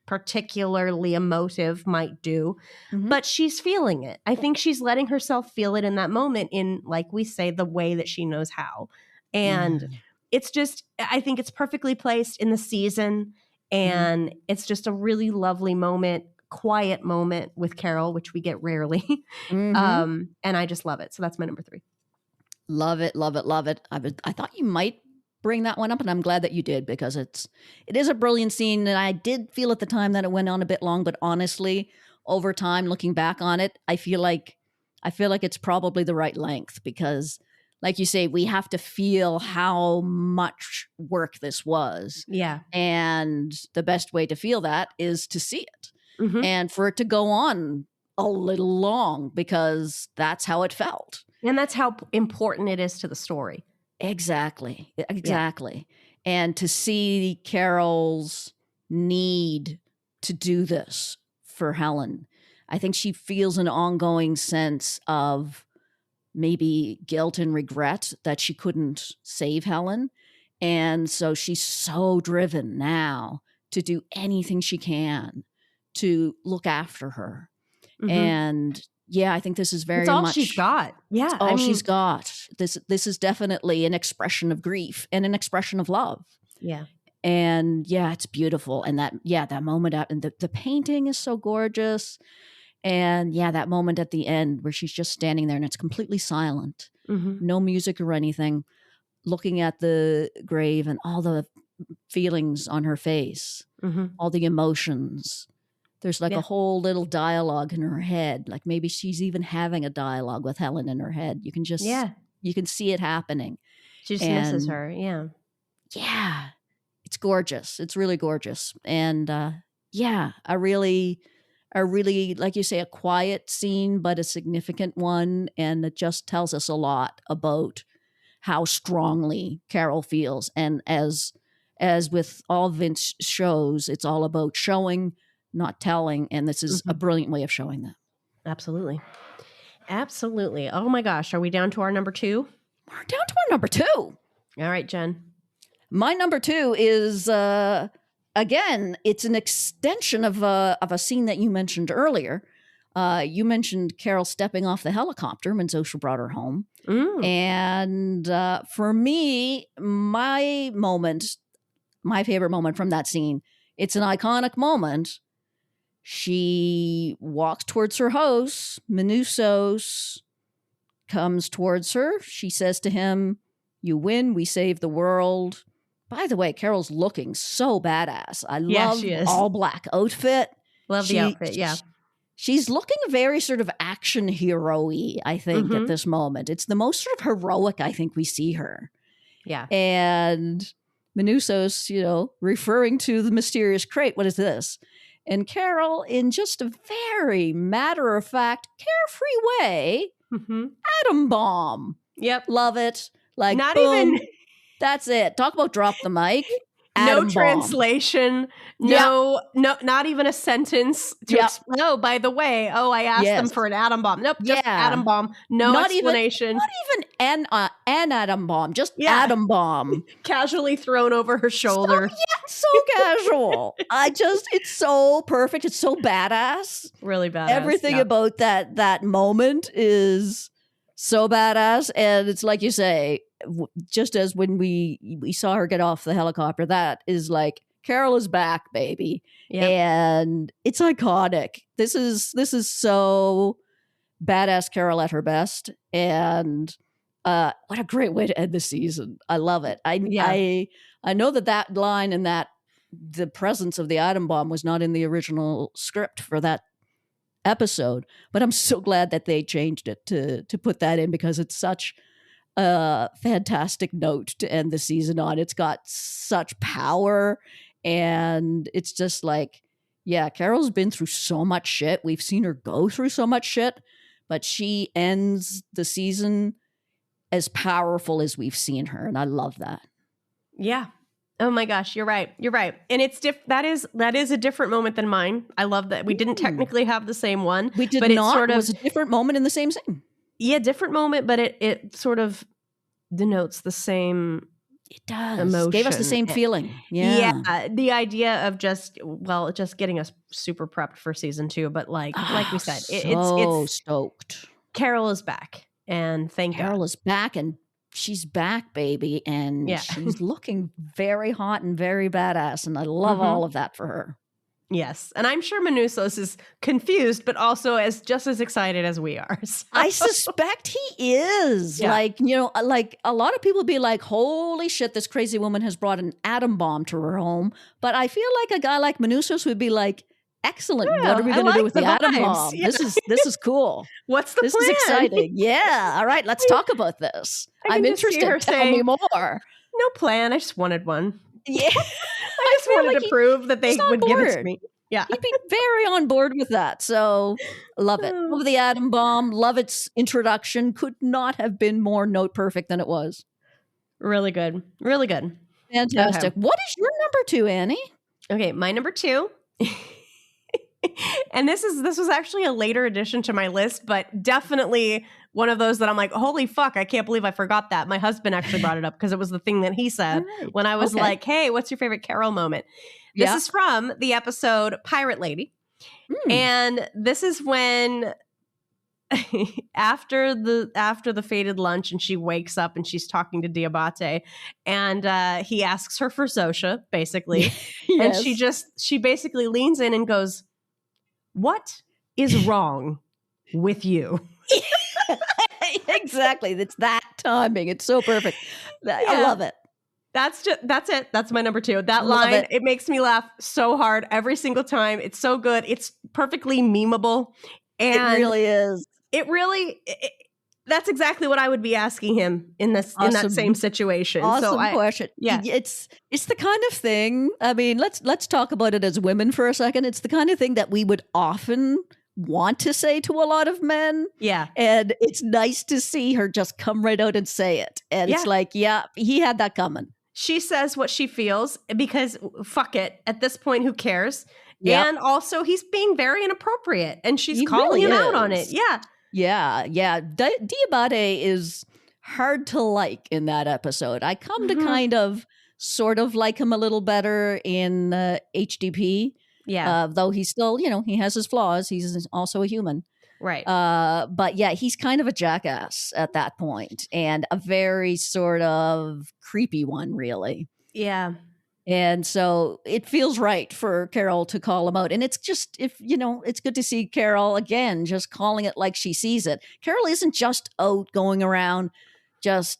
particularly emotive might do, but she's feeling it. I think she's letting herself feel it in that moment in, like we say, the way that she knows how. And it's just, I think it's perfectly placed in the season, and it's just a really lovely moment, quiet moment with Carol, which we get rarely. And I just love it. So that's my number 3. Love it, love it, love it. I thought you might bring that one up, and I'm glad that you did, because it is a brilliant scene, and I did feel at the time that it went on a bit long, but honestly, over time, looking back on it, I feel like it's probably the right length, because like you say, we have to feel how much work this was. Yeah. And the best way to feel that is to see it. And for it to go on a little long, because that's how it felt. And that's how important it is to the story. Exactly. And to see Carol's need to do this for Helen, I think she feels an ongoing sense of maybe guilt and regret that she couldn't save Helen. And so she's so driven now to do anything she can to look after her. And I think this is very it's all much she's got. Yeah. All she's got. This is definitely an expression of grief and an expression of love. Yeah. And it's beautiful. And that moment out, and the painting is so gorgeous. And that moment at the end where she's just standing there and it's completely silent, no music or anything, looking at the grave and all the feelings on her face, all the emotions. There's like a whole little dialogue in her head. Like maybe she's even having a dialogue with Helen in her head. You can just, you can see it happening. She just misses her. Yeah. Yeah. It's gorgeous. It's really gorgeous. And I really, like you say, a quiet scene, but a significant one. And it just tells us a lot about how strongly Carol feels. And as with all Vince shows, it's all about showing, not telling. And this is a brilliant way of showing that. Absolutely. Absolutely. Oh my gosh. Are we down to our number 2? We're down to our number 2. All right, Jen. My number 2 is, again, it's an extension of a scene that you mentioned earlier. You mentioned Carol stepping off the helicopter when Zosha brought her home. And for me, my favorite moment from that scene, it's an iconic moment. She walks towards her host. Minusos comes towards her. She says to him, "You win, we save the world." By the way, Carol's looking so badass. I love she is. All black outfit. Love the outfit, yeah. She's looking very sort of action hero-y, I think, at this moment. It's the most sort of heroic I think we see her. Yeah. And Minusos, referring to the mysterious crate, what is this? And Carol, in just a very matter-of-fact, carefree way, atom bomb. Yep. Love it. Like, not boom, even... That's it. Talk about drop the mic. No translation. No, not even a sentence to no, by the way, I asked them for an atom bomb. Nope, just atom bomb. No not explanation. Not even an atom bomb, just atom bomb. Casually thrown over her shoulder. So casual. It's so perfect. It's so badass. Really badass. Everything about that moment is so badass. And it's like you say, just as when we saw her get off the helicopter, that is like, Carol is back, baby. Yep. And it's iconic. This is so badass Carol at her best. And What a great way to end the season. I love it. I know that line and that the presence of the atom bomb was not in the original script for that episode, but I'm so glad that they changed it to put that in, because it's such a fantastic note to end the season on. It's got such power, and it's just like, yeah, Carol's been through so much shit. We've seen her go through so much shit, but she ends the season as powerful as we've seen her, and I love that. Yeah. Oh my gosh, you're right. You're right. And it's that is a different moment than mine. I love that we didn't technically have the same one. We did but not. It was a different moment in the same scene. Yeah, different moment, but it sort of denotes the same. It does. Emotion. Gave us the same feeling. Yeah. The idea of just getting us super prepped for season 2. But like we said, it's stoked. Carol is back, and thank God. Carol is back, and she's back, baby, and she's looking very hot and very badass, and I love all of that for her. Yes, and I'm sure Manousos is confused, but also just as excited as we are. So. I suspect he is. Yeah. Like, like a lot of people be like, holy shit, this crazy woman has brought an atom bomb to her home. But I feel like a guy like Manousos would be like, excellent. Yeah, what are we going to do with the atom bomb? Yeah. This is cool. What's the plan? This is exciting. Yeah. All right, let's talk about this. I'm interested. Tell me more. No plan. I just wanted one. Yeah. I just wanted to prove that they would give it to me. Yeah. He'd be very on board with that. So love it. Love the atom bomb. Love its introduction. Could not have been more note perfect than it was. Really good. Really good. Fantastic. Okay. What is your number 2, Annie? Okay, my number 2. And this was actually a later addition to my list, but definitely one of those that I'm like, holy fuck, I can't believe I forgot that. My husband actually brought it up because it was the thing that he said when I was like, hey, what's your favorite Carol moment? This is from the episode Pirate Lady. And this is when after the fated lunch, and she wakes up and she's talking to Diabate, and he asks her for Zosha, basically. And she basically leans in and goes, what is wrong with you? Exactly. It's that timing. It's so perfect. I love it. That's it. That's my number 2. That line, it makes me laugh so hard every single time. It's so good. It's perfectly memeable. And it really is. That's exactly what I would be asking him in that same situation. Awesome question. Yeah. It's the kind of thing, I mean, let's talk about it as women for a second. It's the kind of thing that we would often want to say to a lot of men. Yeah. And it's nice to see her just come right out and say it. And it's like, yeah, he had that coming. She says what she feels because fuck it. At this point, who cares? Yep. And also he's being very inappropriate, and she's calling him out on it. Yeah. Yeah. Diabate is hard to like in that episode. I come to kind of sort of like him a little better in HDP. Yeah. Though he's still, he has his flaws. He's also a human. Right. But yeah, he's kind of a jackass at that point, and a very sort of creepy one, really. Yeah. And so it feels right for Carol to call him out. And it's just, it's good to see Carol again, just calling it like she sees it. Carol isn't just out going around just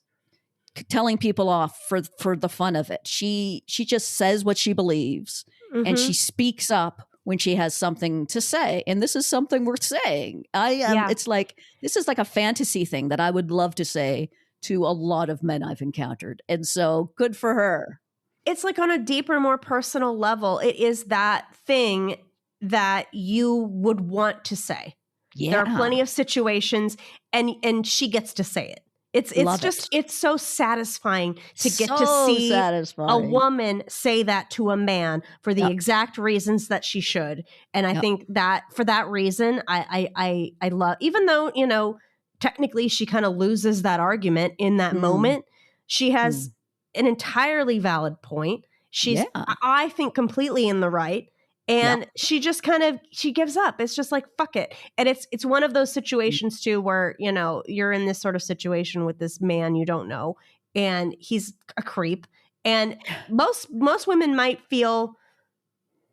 telling people off for the fun of it. She just says what she believes, and she speaks up when she has something to say. And this is something worth saying. It's like, this is like a fantasy thing that I would love to say to a lot of men I've encountered. And so good for her. It's like on a deeper, more personal level. It is that thing that you would want to say. Yeah. There are plenty of situations, and she gets to say it. It's so satisfying to get to see a woman say that to a man for the exact reasons that she should. And I think that for that reason, I love, even though, technically she kind of loses that argument in that moment, she has an entirely valid point. She's, I think, completely in the right. And she just she gives up. It's just like, fuck it. And it's one of those situations too, where, you're in this sort of situation with this man you don't know, and he's a creep. And most women might feel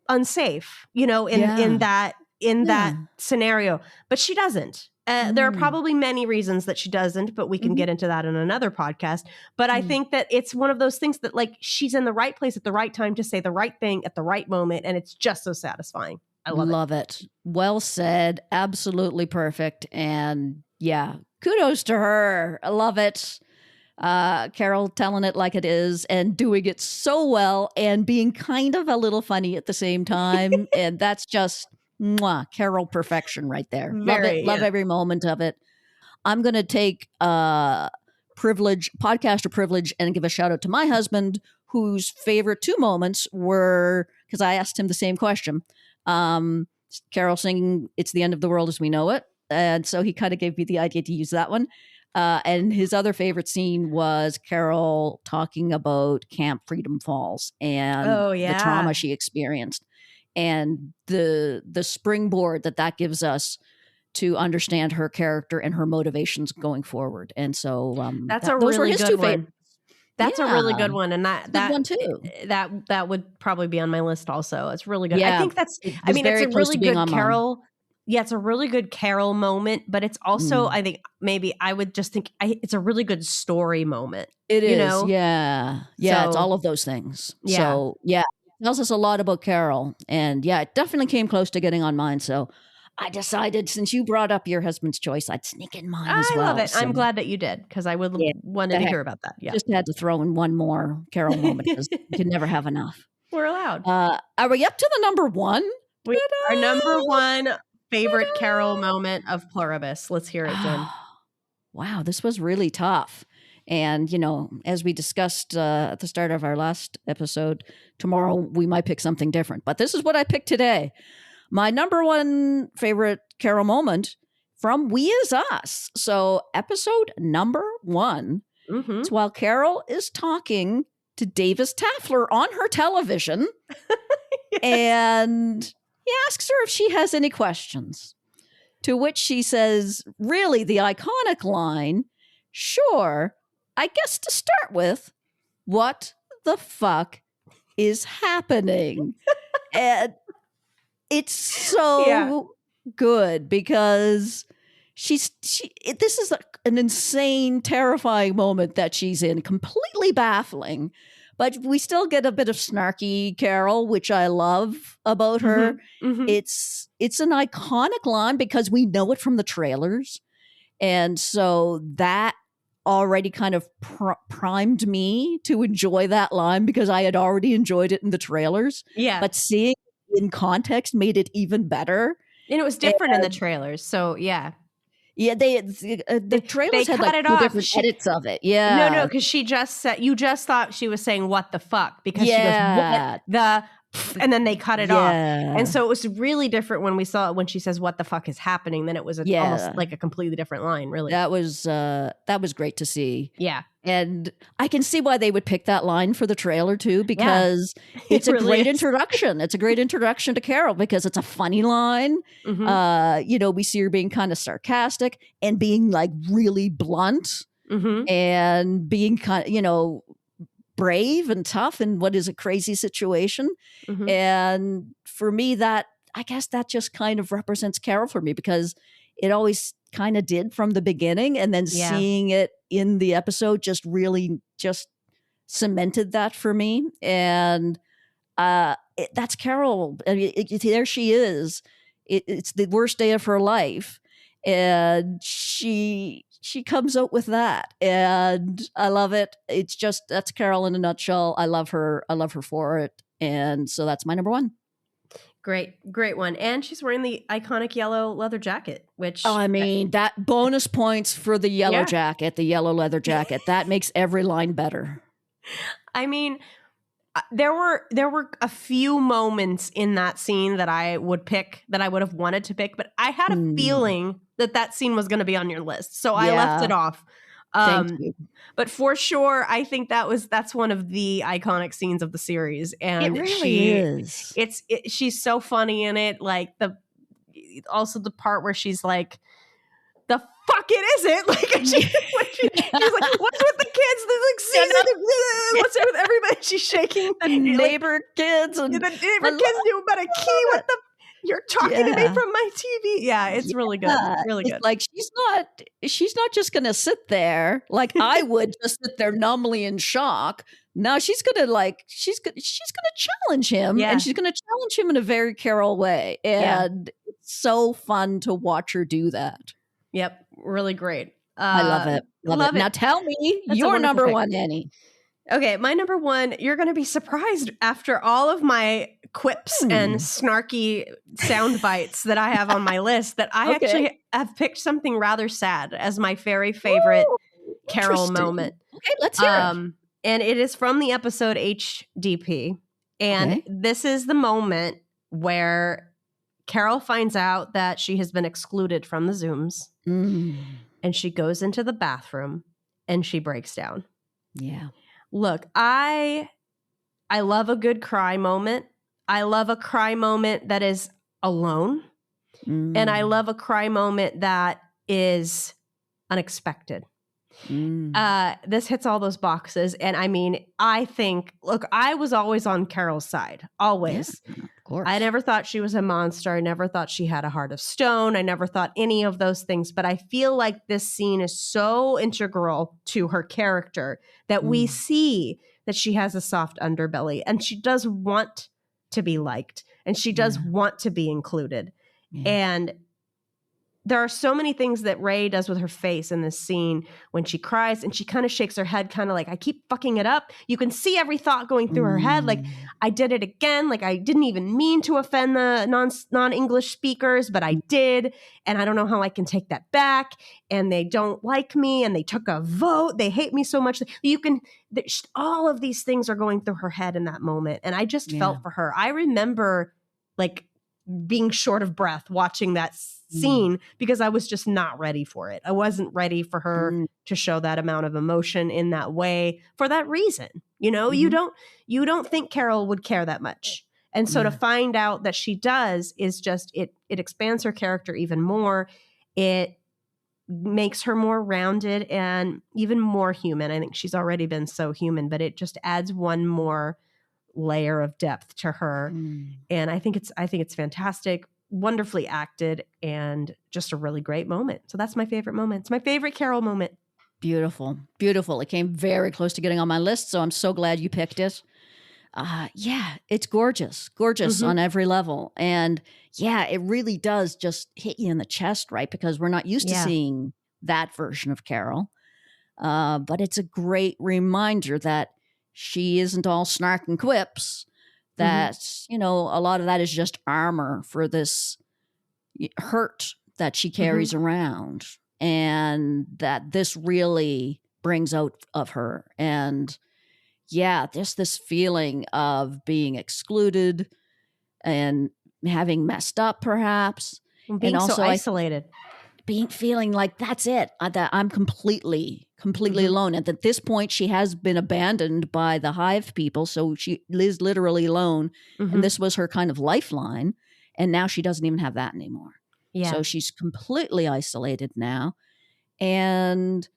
unsafe, in that scenario, but she doesn't. There are probably many reasons that she doesn't, but we can get into that in another podcast. But I think that it's one of those things that, like, she's in the right place at the right time to say the right thing at the right moment, and it's just so satisfying. I love it. Well said. Absolutely perfect. And yeah, kudos to her. I love it. Carol telling it like it is and doing it so well and being kind of a little funny at the same time. And that's just Carol perfection right there. Love it. Love every moment of it. I'm going to take podcaster privilege and give a shout out to my husband, whose favorite 2 moments were, because I asked him the same question. Carol singing "It's the End of the World as We Know It." And so he kind of gave me the idea to use that one. And his other favorite scene was Carol talking about Camp Freedom Falls and the trauma she experienced and the springboard that gives us to understand her character and her motivations going forward. And so that's a really good one. That's a really good one, and that one too. That would probably be on my list also. It's really good. Yeah, I think that's. I mean, it's a really good Carol. Yeah, it's a really good Carol moment, but it's also, I think, maybe I would just think it's a really good story moment. It is, know? Yeah, so, it's all of those things. Yeah. So yeah, it tells us a lot about Carol, and yeah, it definitely came close to getting on mine. So I decided, since you brought up your husband's choice, I'd sneak in mine as well. I love it. So, I'm glad that you did, because I would wanted to hear about that. Yeah, just had to throw in one more Carol moment because you can never have enough. We're allowed. Are we up to the number one? Our number one favorite Carol moment of Pluribus. Let's hear it, Jen. Wow, this was really tough. And, as we discussed at the start of our last episode, tomorrow we might pick something different. But this is what I picked today. My number one favorite Carol moment from We Is Us. So episode number 1. It's while Carol is talking to Davis Taffler on her television. And he asks her if she has any questions, to which she says, really the iconic line, "Sure, I guess to start with, what the fuck is happening?" And it's so good because this is an insane, terrifying moment that she's in, completely baffling. But we still get a bit of snarky Carol, which I love about her. It's an iconic line because we know it from the trailers. And so that already kind of primed me to enjoy that line because I had already enjoyed it in the trailers. Yeah. But seeing it in context made it even better. And it was different in the trailers. So, yeah. Yeah, the trailers had like 2 different edits of it. Yeah, no, because she just said, you just thought she was saying "what the fuck" because she goes "what the," and then they cut it off, and so it was really different when we saw it when she says "what the fuck is happening." Then it was almost like a completely different line. Really, that was great to see. Yeah, and I can see why they would pick that line for the trailer too, because it's a great introduction. It's a great introduction to Carol because it's a funny line. We see her being kind of sarcastic and being like really blunt and being kind of, brave and tough in what is a crazy situation. And for me, I guess that just kind of represents Carol for me because it always kind of did from the beginning, and then seeing it in the episode just really just cemented that for me. And that's Carol. I mean, there she is. It's the worst day of her life, and she comes out with that, and I love it. It's just, that's Carol in a nutshell. I love her for it, and so that's my number one. Great one. And she's wearing the iconic yellow leather jacket, which... I mean, that bonus points for the yellow jacket, the yellow leather jacket. That makes every line better. I mean, there were a few moments in that scene that I would have wanted to pick, but I had a feeling that scene was going to be on your list. So I left it off. Thank you. But for sure, I think that's one of the iconic scenes of the series, and it really is. She's so funny in it. Like also the part where she's like, "The fuck it isn't!" Like she's like, "What's with the kids?" There's like season. What's with everybody? She's shaking the neighbor kids and the neighbor kids do about a key. What the? You're talking to me Yeah. from my TV. Yeah, it's really good. Yeah, Really it's good. like she's not just gonna sit there like I would just sit there numbly in shock. No, she's gonna challenge him, Yeah. and she's gonna challenge him in a very Carol way. Yeah. And it's so fun to watch her do that. Yep. Really great. I love it. Love it. Now tell me That's a your wonderful number pick. one, Annie. Okay, my number one, you're going to be surprised after all of my quips and snarky sound bites that I have on my list that I actually have picked something rather sad as my very favorite Carol moment. Okay, let's hear it. And it is from the episode HDP. And this is the moment where Carol finds out that she has been excluded from the Zooms. And she goes into the bathroom and she breaks down. Yeah. Look, I love a good cry moment. I love a cry moment that is alone. And I love a cry moment that is unexpected. This hits all those boxes. And I mean, I think, look, I was always on Carol's side. Always. Yeah, of course. I never thought she was a monster. I never thought she had a heart of stone. I never thought any of those things. But I feel like this scene is so integral to her character that we see that she has a soft underbelly and she does want to be liked and she does want to be included. And there are so many things that Ray does with her face in this scene when she cries and she kind of shakes her head, kind of like, I keep fucking it up. You can see every thought going through her head. Like, I did it again. Like, I didn't even mean to offend the non-English speakers, but I did. And I don't know how I can take that back. And they don't like me. And they took a vote. They hate me so much. All of these things are going through her head in that moment. And I just felt for her. I remember like being short of breath watching that scene because I was just not ready for it. I wasn't ready for her to show that amount of emotion in that way for that reason. You know, you don't think Carol would care that much. And so to find out that she does is just, it expands her character even more. It makes her more rounded and even more human. I think she's already been so human, but it just adds one more layer of depth to her. And I think it's fantastic, wonderfully acted, and just a really great moment. So that's my favorite moment. It's my favorite Carol moment. Beautiful. Beautiful. It came very close to getting on my list, so I'm so glad you picked it. Yeah, it's gorgeous. Gorgeous on every level. And yeah, it really does just hit you in the chest, right? Because we're not used to seeing that version of Carol. But it's a great reminder that she isn't all snark and quips, that, you know, a lot of that is just armor for this hurt that she carries around, and that this really brings out of her. And yeah, there's this feeling of being excluded and having messed up perhaps. Being so isolated. Feeling like that's it, that I'm completely alone. And at this point, she has been abandoned by the hive people. So she is literally alone. And this was her kind of lifeline. And now she doesn't even have that anymore. Yeah. So she's completely isolated now. And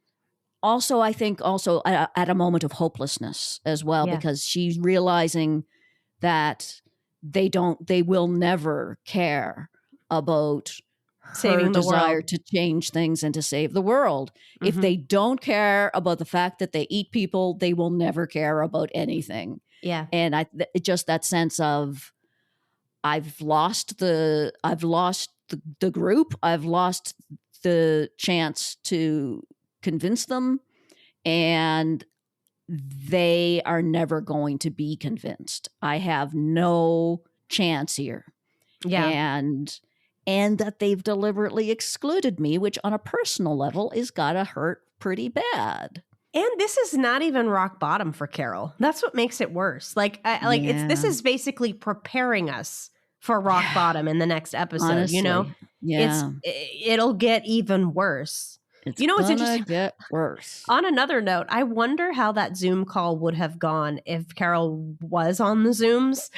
also, I think at a moment of hopelessness as well, because she's realizing that they will never care about saving her desire to change things and to save the world. If they don't care about the fact that they eat people, they will never care about anything. Yeah. And just that sense of, I've lost the group. I've lost the chance to convince them, and they are never going to be convinced. I have no chance here. Yeah. And that they've deliberately excluded me, which on a personal level is gotta hurt pretty bad. And this is not even rock bottom for Carol. That's what makes it worse. This is basically preparing us for rock bottom in the next episode. Honestly, you know, it'll get even worse. It's what's interesting? Get worse. On another note, I wonder how that Zoom call would have gone if Carol was on the Zooms,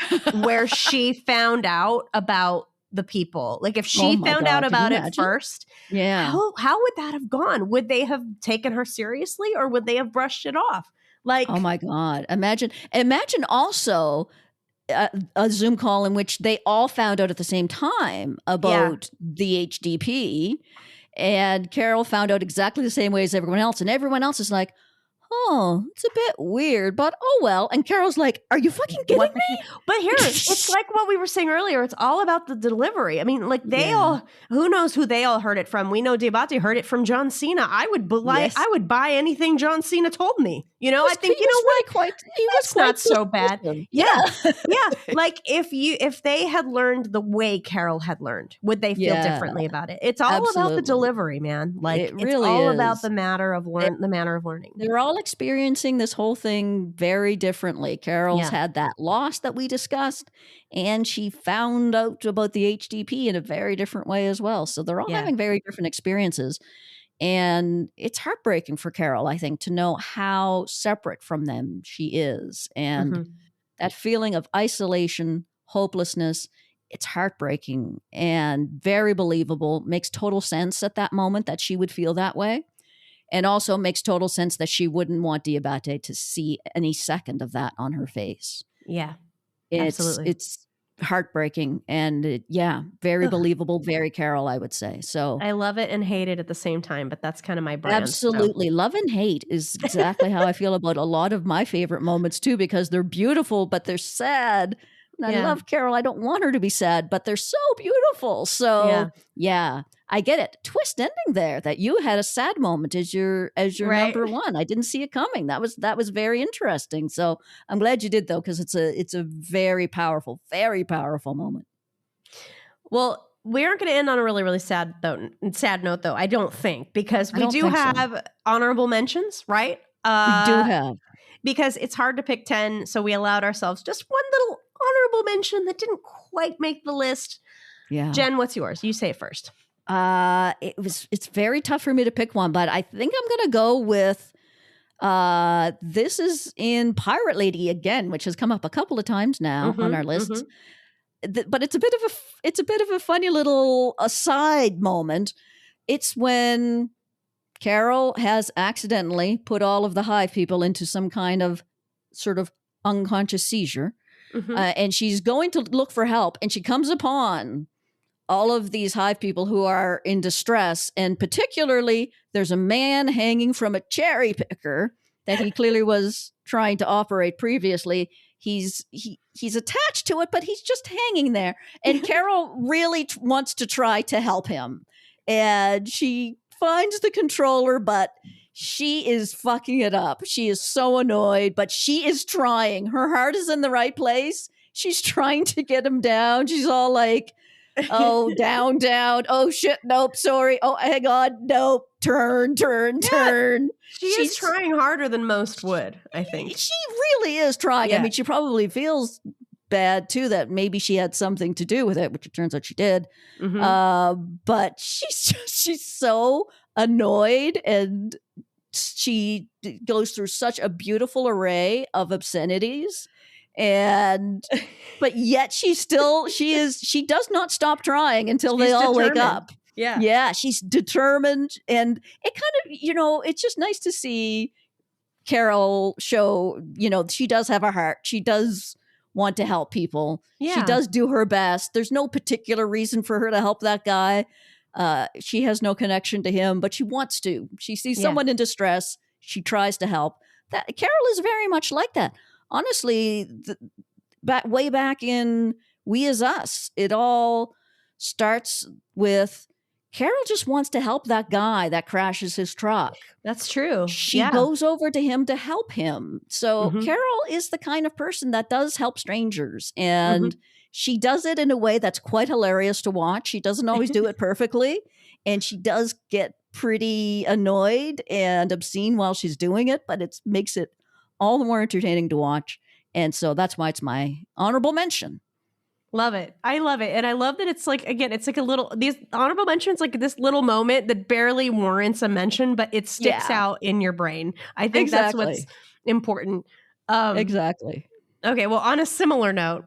where she found out about the people. Like if she found out about it first, how would that have gone? Would they have taken her seriously, or would they have brushed it off? Like, oh my God. Imagine also a Zoom call in which they all found out at the same time about the HDP. And Carol found out exactly the same way as everyone else. And everyone else is like, oh, it's a bit weird, but oh well. And Carol's like, are you fucking kidding me? But here, it's like what we were saying earlier. It's all about the delivery. I mean, like they all, who knows who they all heard it from? We know Diabate heard it from John Cena. I would buy anything John Cena told me. You know, I think, you know what? He was not so bad. Yeah. Like if they had learned the way Carol had learned, would they feel differently about it? It's all about the delivery, man. Like it really it's all about the manner of learning. They're all experiencing this whole thing very differently. Carol's had that loss that we discussed, and she found out about the HDP in a very different way as well. So they're all having very different experiences. And it's heartbreaking for Carol, I think, to know how separate from them she is. And that feeling of isolation, hopelessness, it's heartbreaking and very believable. Makes total sense at that moment that she would feel that way. And also makes total sense that she wouldn't want Diabate to see any second of that on her face. Yeah, absolutely. It's heartbreaking and very believable, very Carol, I would say. So I love it and hate it at the same time, but that's kind of my brand. Absolutely. So. Love and hate is exactly how I feel about a lot of my favorite moments too, because they're beautiful, but they're sad. And I love Carol. I don't want her to be sad, but they're so beautiful. So I get it. Twist ending there that you had a sad moment as your number one. I didn't see it coming. That was very interesting. So I'm glad you did though, because it's a very powerful moment. Well, we aren't going to end on a really, really sad note though. I don't think, because we do have honorable mentions, right? We do have. Because it's hard to pick 10. So we allowed ourselves just one little honorable mention that didn't quite make the list. Yeah. Jen, what's yours? You say it first. It's very tough for me to pick one, but I think I'm going to go with, this is in Pirate Lady again, which has come up a couple of times now on our lists. But it's a bit of a funny little aside moment. It's when Carol has accidentally put all of the hive people into some kind of sort of unconscious seizure. And she's going to look for help, and she comes upon all of these hive people who are in distress. And particularly, there's a man hanging from a cherry picker that he clearly was trying to operate previously. He's attached to it, but he's just hanging there. And Carol really wants to try to help him. And she finds the controller, but she is fucking it up. She is so annoyed, but she is trying. Her heart is in the right place. She's trying to get him down. She's all like, oh, down. Oh, shit. Nope. Sorry. Oh, hang on. Nope. Turn. She's trying harder than most would, I think. She really is trying. I mean, she probably feels bad too that maybe she had something to do with it, which it turns out she did. But she's so annoyed, and she goes through such a beautiful array of obscenities. But yet she does not stop trying until they all wake up. Yeah, she's determined. And it kind of, it's just nice to see Carol show, she does have a heart. She does want to help people. She does do her best. There's no particular reason for her to help that guy. She has no connection to him, but she wants to. She sees someone in distress. She tries to help. Carol is very much like that. Honestly, way back in We As Us, it all starts with Carol just wants to help that guy that crashes his truck. That's true. She goes over to him to help him. So Carol is the kind of person that does help strangers. And she does it in a way that's quite hilarious to watch. She doesn't always do it perfectly. And she does get pretty annoyed and obscene while she's doing it, but it makes it all the more entertaining to watch. And so that's why it's my honorable mention. Love it. I love it. And I love that it's like, again, it's like these honorable mentions, like this little moment that barely warrants a mention, but it sticks out in your brain. I think that's what's important. Exactly. Okay. Well, on a similar note,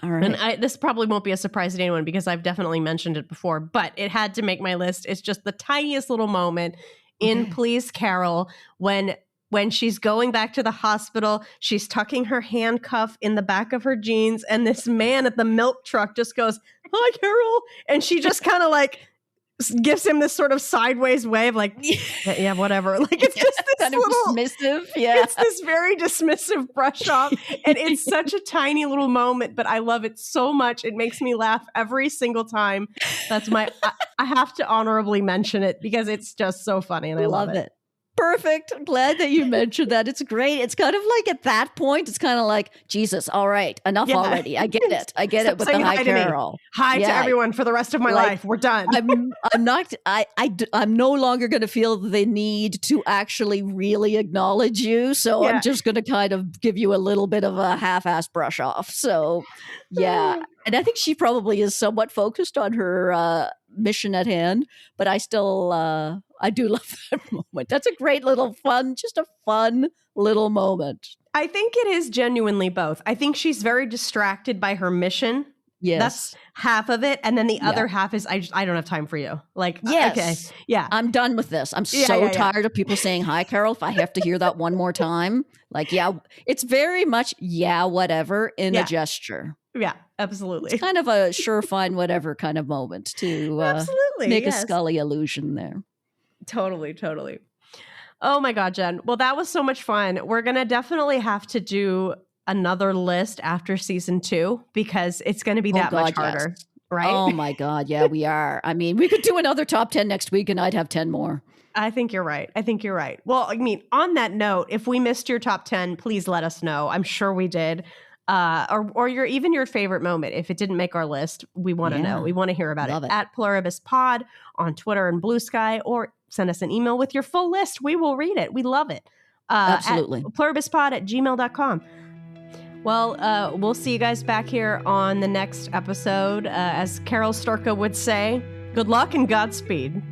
all right. And this probably won't be a surprise to anyone because I've definitely mentioned it before, but it had to make my list. It's just the tiniest little moment in Please Carol when when she's going back to the hospital, she's tucking her handcuff in the back of her jeans, and this man at the milk truck just goes, "Hi, Carol," and she just kind of like gives him this sort of sideways wave, like, yeah, whatever. Like, it's just this kind little of dismissive. Yeah. It's this very dismissive brush off. And it's such a tiny little moment, but I love it so much. It makes me laugh every single time. That's I have to honorably mention it because it's just so funny and I love it. Perfect. I'm glad that you mentioned that. It's great. It's kind of like at that point, it's kind of like, Jesus, all right, enough already. I get it. I get it with the hi, Carol. Hi to everyone for the rest of my life. We're done. I'm no longer going to feel the need to actually really acknowledge you. So I'm just going to kind of give you a little bit of a half-ass brush off. So yeah. And I think she probably is somewhat focused on her mission at hand, but I still, I do love that moment. That's a great little just a fun little moment. I think it is genuinely both. I think she's very distracted by her mission. Yes. That's half of it. And then the other half is, I don't have time for you. Like, yes. Okay. Yeah. I'm done with this. I'm so tired of people saying, hi, Carol. If I have to hear that one more time, like, it's very much, whatever in a gesture. Yeah, absolutely. It's kind of a sure, fine, whatever kind of moment to make a Scully allusion there. Totally. Oh my God, Jen. Well, that was so much fun. We're going to definitely have to do another list after season 2 because it's going to be that much harder, right? Oh my God. Yeah, we are. I mean, we could do another top 10 next week and I'd have 10 more. I think you're right. Well, I mean, on that note, if we missed your top 10, please let us know. I'm sure we did. Or your favorite moment. If it didn't make our list, we want to know. We want to hear about it. At Pluribus Pod on Twitter and Blue Sky, or send us an email with your full list. We will read it. We love it. Absolutely. Pluribuspod@gmail.com. Well, we'll see you guys back here on the next episode. As Carol Sturka would say, good luck and Godspeed.